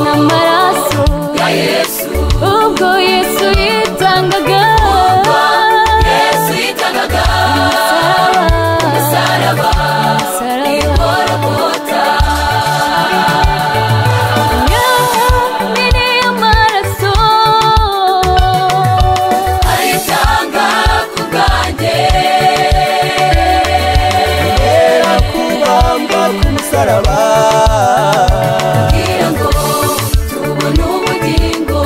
n'amaraso ya Yesu ubwo Yesu yitangaga umusaraba Igorogota yameneye amaraso ayitanga ku bwanjye kubamba ku musaraba kugira ngo tubone ubugingo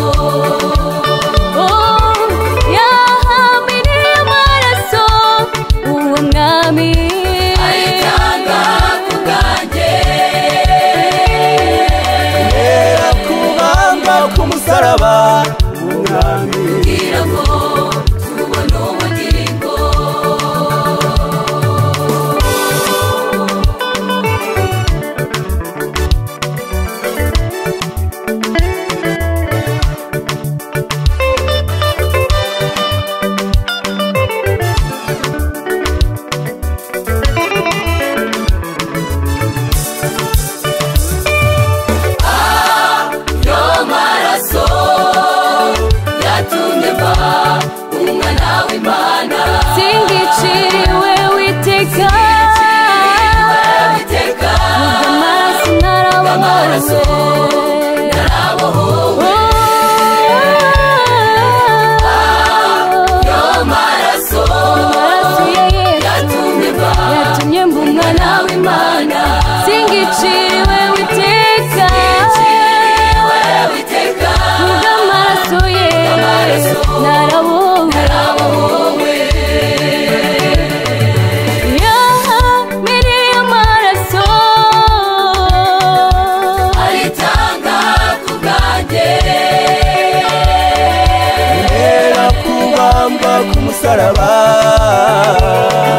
yameneye amaraso uwo mwami ayitanga ku bwanjye kubamba ku musaraba umwami kugira ngo tubone ubugingo singiciriwe witeka amaraso narabohowe yo maraso yatumye mba umwana w'Imana singiciriwe witeka amaraso ye narabohowe yameneye amaraso ayitanga ku bwanjye kubamba ku musaraba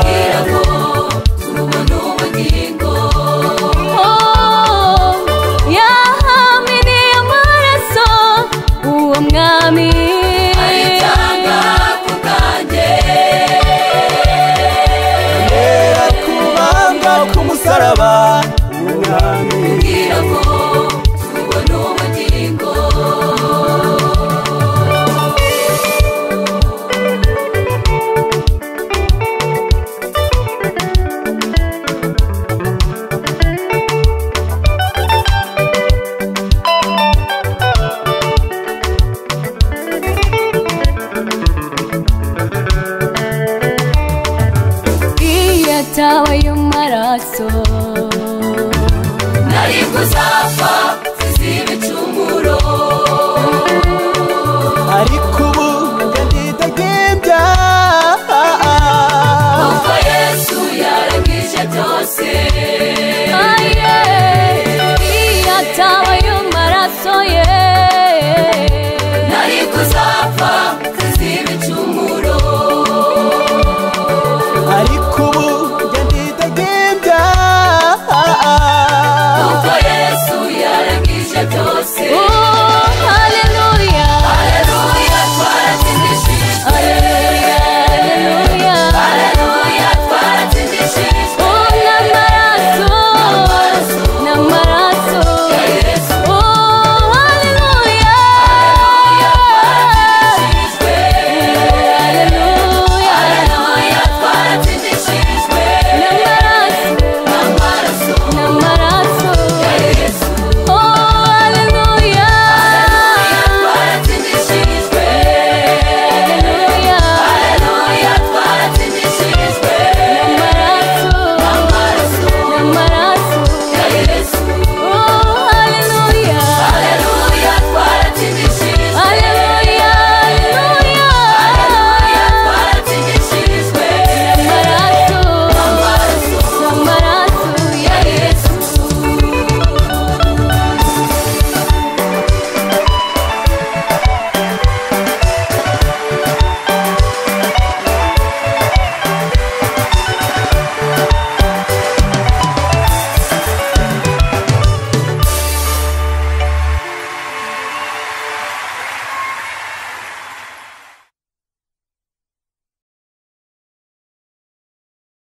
kugira ngo tubone ubugingo yameneye amaraso uwo mwami ayitanga ku bwanjye kubamba ku musaraba umwami kugira ngo